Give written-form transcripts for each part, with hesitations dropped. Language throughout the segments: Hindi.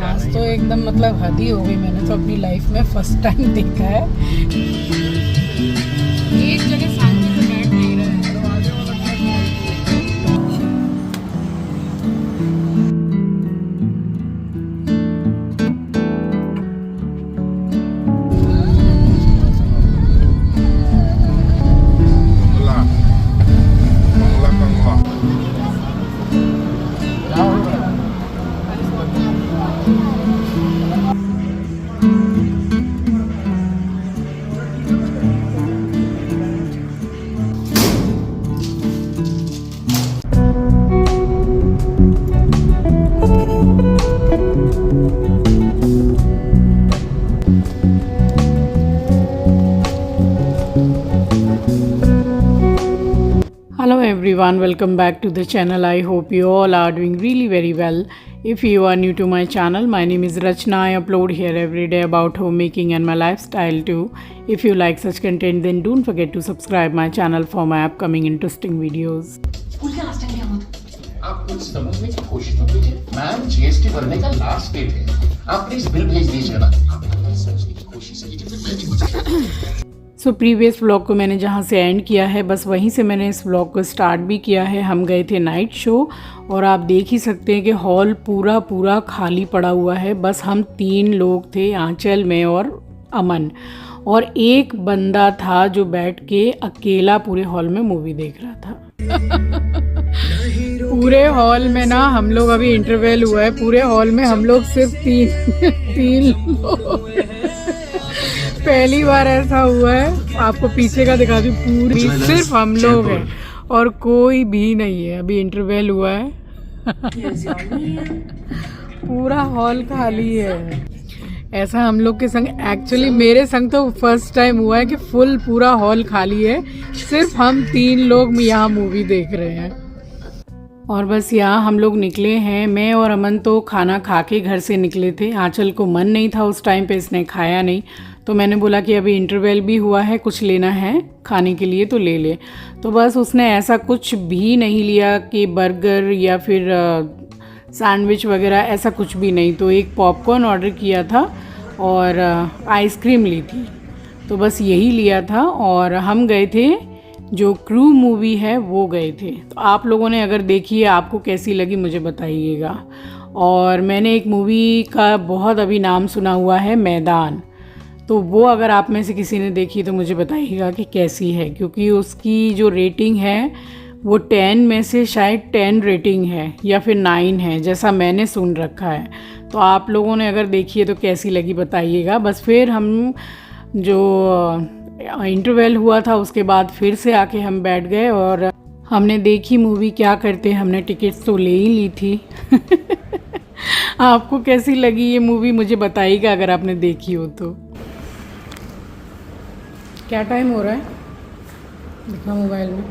आज तो एकदम मतलब हद ही हो गई। मैंने तो अपनी लाइफ में फर्स्ट टाइम देखा है एक जगह शांति से बैठ नहीं रहे हैं। Hello everyone, welcome back to the channel. I hope you all are doing really very well. If you are new to my channel, my name is Rachna. I upload here every day about homemaking and my lifestyle too. If you like such content, then don't forget to subscribe my channel for my upcoming interesting videos. आप कुछ समझने की कोशिश तो कीजिए। मैम, जीएसटी भरने का लास्ट डेट है, आप प्लीज बिल भेज दीजिए ना। आप समझने की कोशिश कीजिए। सो प्रीवियस व्लॉग को मैंने जहाँ से एंड किया है बस वहीं से मैंने इस व्लॉग को स्टार्ट भी किया है। हम गए थे नाइट शो और आप देख ही सकते हैं कि हॉल पूरा खाली पड़ा हुआ है। बस हम 3 लोग थे, आंचल में और अमन, और एक बंदा था जो बैठ के अकेला पूरे हॉल में मूवी देख रहा था। पूरे हॉल में ना, हम लोग अभी इंटरवल हुआ है, पूरे हॉल में हम लोग सिर्फ तीन लोग। पहली बार ऐसा हुआ है। आपको पीछे का दिखा दूं, पूरी सिर्फ हम लोग हैं और कोई भी नहीं है। अभी इंटरवल हुआ है। पूरा हॉल खाली है। ऐसा हम लोग के संग, एक्चुअली मेरे संग तो फर्स्ट टाइम हुआ है कि फुल पूरा हॉल खाली है, सिर्फ हम 3 लोग यहाँ मूवी देख रहे हैं। और बस यहाँ हम लोग निकले हैं। मैं और अमन तो खाना खा के घर से निकले थे। आंचल को मन नहीं था उस टाइम पे, इसने खाया नहीं, तो मैंने बोला कि अभी इंटरवल भी हुआ है, कुछ लेना है खाने के लिए तो ले ले। तो बस उसने ऐसा कुछ भी नहीं लिया कि बर्गर या फिर सैंडविच वगैरह, ऐसा कुछ भी नहीं। तो एक पॉपकॉर्न ऑर्डर किया था और आइसक्रीम ली थी, तो बस यही लिया था। और हम गए थे, जो क्रू मूवी है वो गए थे। तो आप लोगों ने अगर देखी है, आपको कैसी लगी मुझे बताइएगा। और मैंने एक मूवी का बहुत अभी नाम सुना हुआ है, मैदान, तो वो अगर आप में से किसी ने देखी तो मुझे बताइएगा कि कैसी है, क्योंकि उसकी जो रेटिंग है वो 10 में से शायद 10 रेटिंग है या फिर 9 है, जैसा मैंने सुन रखा है। तो आप लोगों ने अगर देखी है तो कैसी लगी बताइएगा। बस फिर हम जो इंटरवल हुआ था उसके बाद फिर से आके हम बैठ गए और हमने देखी मूवी। क्या करते, हमने टिकट्स तो ले ही ली थी। आपको कैसी लगी ये मूवी मुझे बताइएगा अगर आपने देखी हो तो। क्या टाइम हो रहा है दिखा मोबाइल में?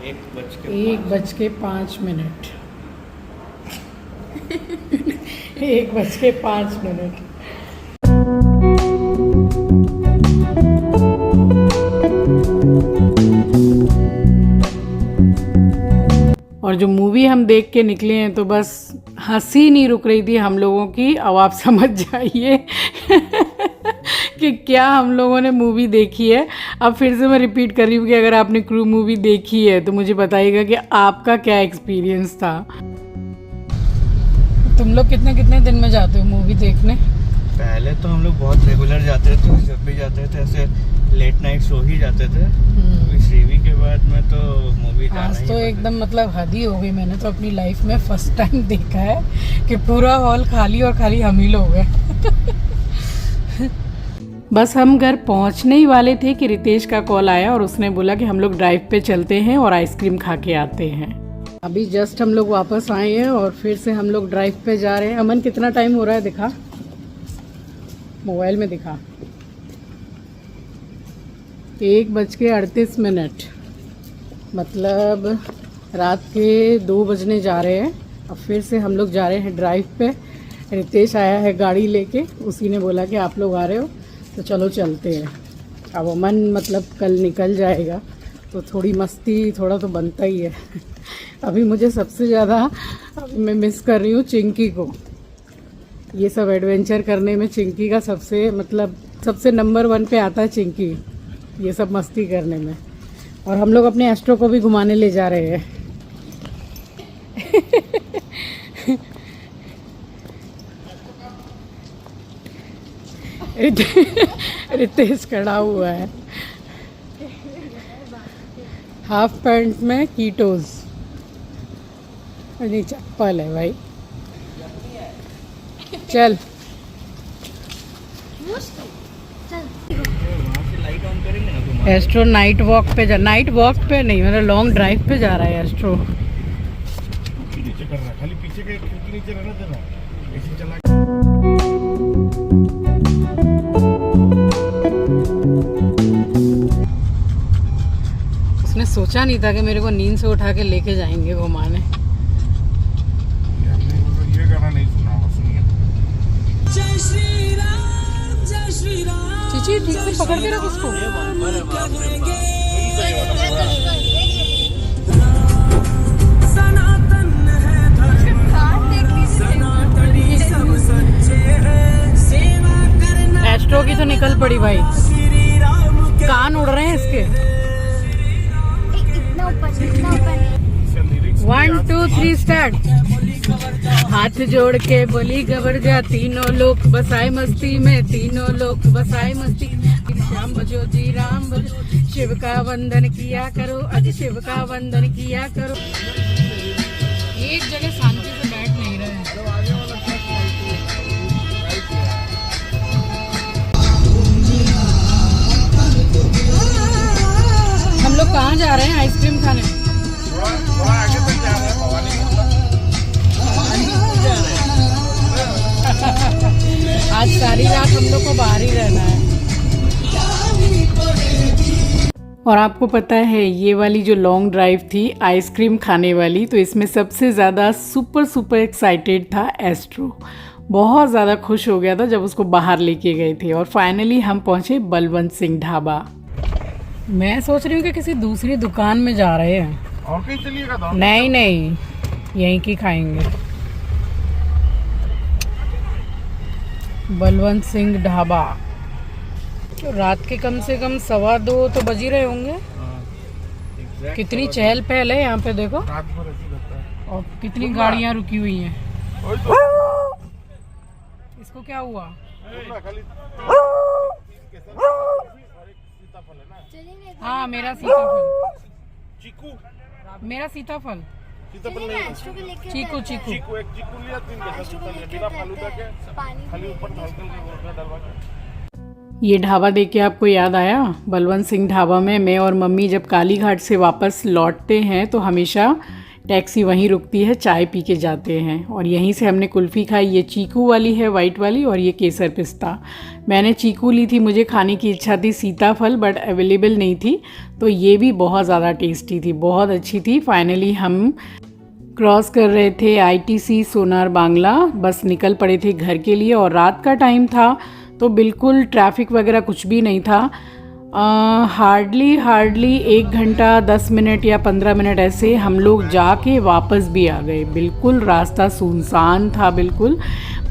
1:05। 1:05। और जो मूवी हम देख के निकले हैं तो बस हंसी नहीं रुक रही थी हम लोगों की। अब आप समझ जाइए कि क्या हम लोगों ने मूवी देखी है। अब फिर से मैं रिपीट कर रही हूँ कि अगर आपने क्रू मूवी देखी है तो मुझे बताइएगा कि आपका क्या एक्सपीरियंस था। तुम लोग कितने दिन में जाते हो मूवी देखने? पहले तो हम लोग बहुत रेगुलर जाते थे, जब भी जाते थे ऐसे लेट नाइट शो ही जाते थे। अभी श्रीवी के बाद में तो मूवी आज तो एकदम मतलब हद ही हो गई। मैंने तो अपनी लाइफ में फर्स्ट टाइम देखा है कि पूरा हॉल खाली और खाली हम ही लोग हैं। बस हम घर पहुंचने ही वाले थे कि रितेश का कॉल आया और उसने बोला कि हम लोग ड्राइव पे चलते हैं और आइसक्रीम खा के आते हैं। अभी जस्ट हम लोग वापस आए हैं और फिर से हम लोग ड्राइव पे जा रहे हैं। अमन कितना टाइम हो रहा है दिखा, मोबाइल में दिखा। 1:38, मतलब रात के 2 बजने जा रहे हैं। अब फिर से हम लोग जा रहे हैं ड्राइव पे। रितेश आया है गाड़ी लेके, उसी ने बोला कि आप लोग आ रहे हो तो चलो चलते हैं। अब अमन मतलब कल निकल जाएगा तो थोड़ी मस्ती थोड़ा तो बनता ही है। अभी मुझे सबसे ज़्यादा मैं मिस कर रही हूँ चिंकी को। ये सब एडवेंचर करने में चिंकी का सबसे नंबर 1 पे आता है चिंकी, ये सब मस्ती करने में। और हम लोग अपने एस्ट्रो को भी घुमाने ले जा रहे हैं। रितेश खड़ा हुआ है हाफ पैंट में कीटोज, नहीं चप्पल है भाई। चल एस्ट्रो नाइट वॉक पे नाइट वॉक पे नहीं, मतलब लॉन्ग ड्राइव पे जा रहा है एस्ट्रो। नीचे कर रहा, खाली पीछे के नीचे रहना देना, ऐसे चला। उसने सोचा नहीं था कि मेरे को नींद से उठा के लेके जाएंगे घुमाने। ये गाना नहीं सुना होगा, सुनिए। चीची ठीक से पकड़ के रख उसको। एस्ट्रो की तो निकल पड़ी भाई, कान उड़ रहे हैं इसके। 1 2 3 स्टार्ट। हाथ जोड़ के बोली गबर जा, तीनों लोग बसाए मस्ती में, तीनों लोग बसाए मस्ती। श्याम बजो जी राम बजो, शिव का वंदन किया करो, आज शिव का वंदन किया करो। एक जगह शांति से बैठ नहीं रहे हैं। हम लोग कहाँ जा रहे हैं आइसक्रीम खाने? थोड़ा आगे तक जा रहे हैं, भवानी आज सारी रात हम लोग को बाहर ही रहना है। और आपको पता है ये वाली जो लॉन्ग ड्राइव थी आइसक्रीम खाने वाली, तो इसमें सबसे ज़्यादा सुपर एक्साइटेड था एस्ट्रो। बहुत ज़्यादा खुश हो गया था जब उसको बाहर लेके गए थे। और फाइनली हम पहुँचे बलवंत सिंह ढाबा। मैं सोच रही हूँ कि किसी दूसरी दुकान में जा रहे हैं। और कहीं चलिएगा? नहीं यहीं की खाएंगे। बलवंत सिंह ढाबा। तो रात के कम से कम 1:15 तो बज ही रहे होंगे। कितनी चहल पहल है यहाँ पे, देखो। रात भर ऐसे रहता है। और कितनी गाड़ियाँ रुकी हुई हैं। तो। इसको क्या हुआ? हाँ मेरा सीताफल। चीकू। मेरा सीताफल। सीताफल नहीं, चीकू। एक चीकू लिया, 3 बिना फालूदा के, खाली ऊपर हल्का डलवा के। ये ढाबा देख के आपको याद आया, बलवंत सिंह ढाबा में मैं और मम्मी जब काली घाट से वापस लौटते हैं तो हमेशा टैक्सी वहीं रुकती है, चाय पी के जाते हैं। और यहीं से हमने कुल्फ़ी खाई। ये चीकू वाली है, वाइट वाली, और ये केसर पिस्ता। मैंने चीकू ली थी, मुझे खाने की इच्छा थी सीताफल, बट अवेलेबल नहीं थी। तो ये भी बहुत ज़्यादा टेस्टी थी, बहुत अच्छी थी। फाइनली हम क्रॉस कर रहे थे ITC सोनार बांग्ला, बस निकल पड़े थे घर के लिए। और रात का टाइम था तो बिल्कुल ट्रैफिक वगैरह कुछ भी नहीं था। हार्डली 1 घंटा 10 मिनट या 15 मिनट ऐसे हम लोग जाके वापस भी आ गए। बिल्कुल रास्ता सुनसान था बिल्कुल,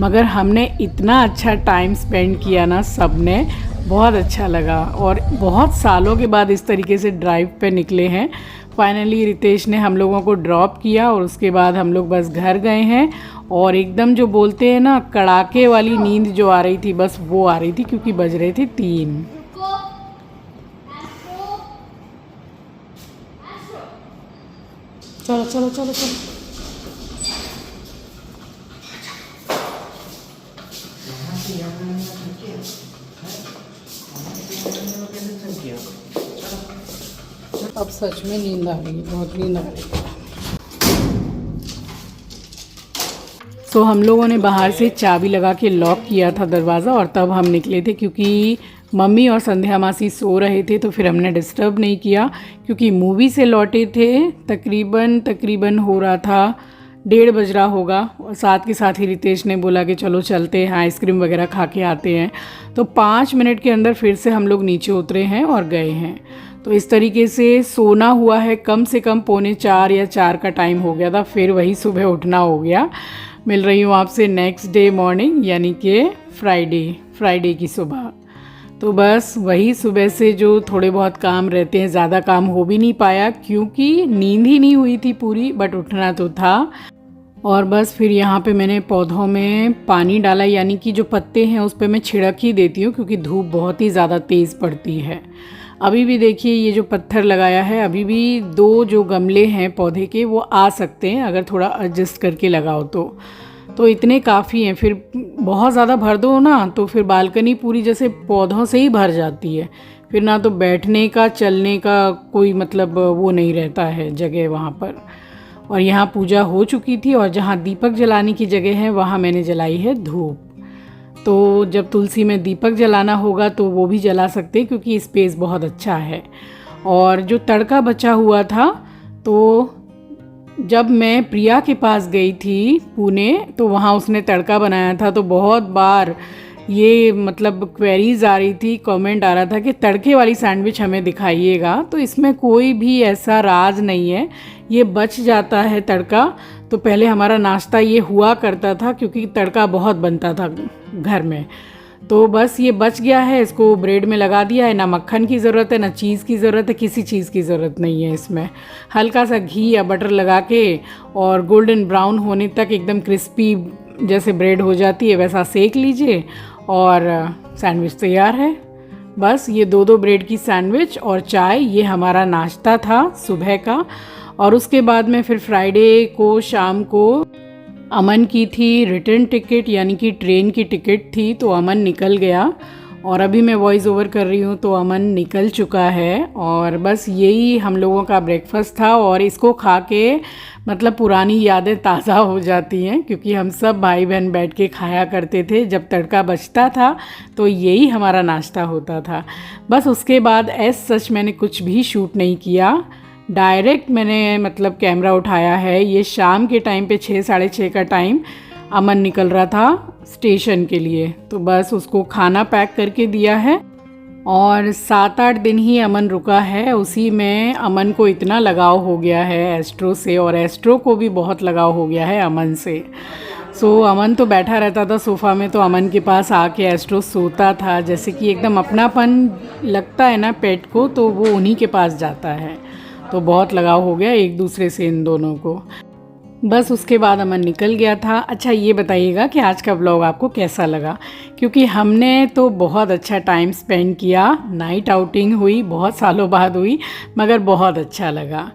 मगर हमने इतना अच्छा टाइम स्पेंड किया ना, सब ने बहुत अच्छा लगा। और बहुत सालों के बाद इस तरीके से ड्राइव पे निकले हैं। फाइनली रितेश ने हम लोगों को ड्रॉप किया और उसके बाद हम लोग बस घर गए हैं। और एकदम जो बोलते हैं ना, कड़ाके वाली नींद जो आ रही थी, बस वो आ रही थी, क्योंकि बज रहे थे 3। चलो। अब सच में नींद आ रही है, बहुत नींद आ रही है। तो हम लोगों ने बाहर से चाबी लगा के लॉक किया था दरवाज़ा, और तब हम निकले थे, क्योंकि मम्मी और संध्या मासी सो रहे थे। तो फिर हमने डिस्टर्ब नहीं किया, क्योंकि मूवी से लौटे थे, तकरीबन हो रहा था 1:30 बज रहा होगा। और साथ के साथ ही रितेश ने बोला कि चलो चलते हैं, आइसक्रीम वगैरह खा के आते हैं। तो 5 मिनट के अंदर फिर से हम लोग नीचे उतरे हैं और गए हैं। तो इस तरीके से सोना हुआ है कम से कम 3:45 या 4 का टाइम हो गया था, फिर वही सुबह उठना हो गया। मिल रही हूँ आपसे नेक्स्ट डे मॉर्निंग, यानी कि फ्राइडे की सुबह। तो बस वही सुबह से जो थोड़े बहुत काम रहते हैं, ज़्यादा काम हो भी नहीं पाया क्योंकि नींद ही नहीं हुई थी पूरी, बट उठना तो था। और बस फिर यहाँ पे मैंने पौधों में पानी डाला, यानी कि जो पत्ते हैं उस पर मैं छिड़क ही देती हूँ क्योंकि धूप बहुत ही ज़्यादा तेज़ पड़ती है। अभी भी देखिए ये जो पत्थर लगाया है, अभी भी 2 जो गमले हैं पौधे के वो आ सकते हैं अगर थोड़ा एडजस्ट करके लगाओ तो इतने काफ़ी हैं। फिर बहुत ज़्यादा भर दो ना तो फिर बालकनी पूरी जैसे पौधों से ही भर जाती है, फिर ना तो बैठने का चलने का कोई मतलब वो नहीं रहता है जगह वहाँ पर। और यहाँ पूजा हो चुकी थी और जहाँ दीपक जलाने की जगह है वहाँ मैंने जलाई है धूप। तो जब तुलसी में दीपक जलाना होगा तो वो भी जला सकते हैं क्योंकि स्पेस बहुत अच्छा है। और जो तड़का बचा हुआ था, तो जब मैं प्रिया के पास गई थी पुणे तो वहाँ उसने तड़का बनाया था, तो बहुत बार ये मतलब क्वेरीज आ रही थी, कमेंट आ रहा था कि तड़के वाली सैंडविच हमें दिखाइएगा। तो इसमें कोई भी ऐसा राज नहीं है, ये बच जाता है तड़का। तो पहले हमारा नाश्ता ये हुआ करता था क्योंकि तड़का बहुत बनता था घर में, तो बस ये बच गया है, इसको ब्रेड में लगा दिया है। ना मक्खन की ज़रूरत है, ना चीज़ की ज़रूरत है, किसी चीज़ की ज़रूरत नहीं है इसमें। हल्का सा घी या बटर लगा के और गोल्डन ब्राउन होने तक एकदम क्रिस्पी जैसे ब्रेड हो जाती है वैसा सेक लीजिए और सैंडविच तैयार है। बस ये 2 ब्रेड की सैंडविच और चाय, ये हमारा नाश्ता था सुबह का। और उसके बाद में फिर फ्राइडे को शाम को अमन की थी रिटर्न टिकट, यानी कि ट्रेन की टिकट थी, तो अमन निकल गया। और अभी मैं वॉइस ओवर कर रही हूँ तो अमन निकल चुका है। और बस यही हम लोगों का ब्रेकफास्ट था और इसको खा के मतलब पुरानी यादें ताज़ा हो जाती हैं क्योंकि हम सब भाई बहन बैठ के खाया करते थे। जब तड़का बचता था तो यही हमारा नाश्ता होता था। बस उसके बाद सच मैंने कुछ भी शूट नहीं किया, डायरेक्ट मैंने मतलब कैमरा उठाया है। ये शाम के टाइम पे 6 साढ़े 6 का टाइम अमन निकल रहा था स्टेशन के लिए, तो बस उसको खाना पैक करके दिया है। और 7-8 दिन ही अमन रुका है, उसी में अमन को इतना लगाव हो गया है एस्ट्रो से, और एस्ट्रो को भी बहुत लगाव हो गया है अमन से। सो अमन तो बैठा रहता था सोफ़ा में, तो अमन के पास आके एस्ट्रो सोता था, जैसे कि एकदम अपनापन लगता है ना पेट को, तो वो उन्हीं के पास जाता है। तो बहुत लगाव हो गया एक दूसरे से इन दोनों को। बस उसके बाद अमन निकल गया था। अच्छा ये बताइएगा कि आज का व्लॉग आपको कैसा लगा, क्योंकि हमने तो बहुत अच्छा टाइम स्पेंड किया, नाइट आउटिंग हुई, बहुत सालों बाद हुई, मगर बहुत अच्छा लगा।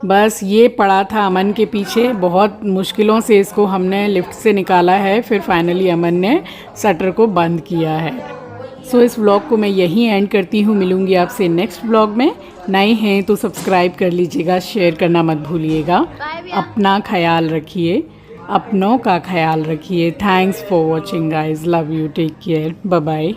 बस ये पड़ा था अमन के पीछे, बहुत मुश्किलों से इसको हमने लिफ्ट से निकाला है, फिर फाइनली अमन ने शटर को बंद किया है। सो इस व्लॉग को मैं यहीं एंड करती हूँ, मिलूँगी आपसे नेक्स्ट व्लॉग में। नए हैं तो सब्सक्राइब कर लीजिएगा, शेयर करना मत भूलिएगा। अपना ख्याल रखिए, अपनों का ख्याल रखिए। Thanks for watching guys, love you, take care, bye bye.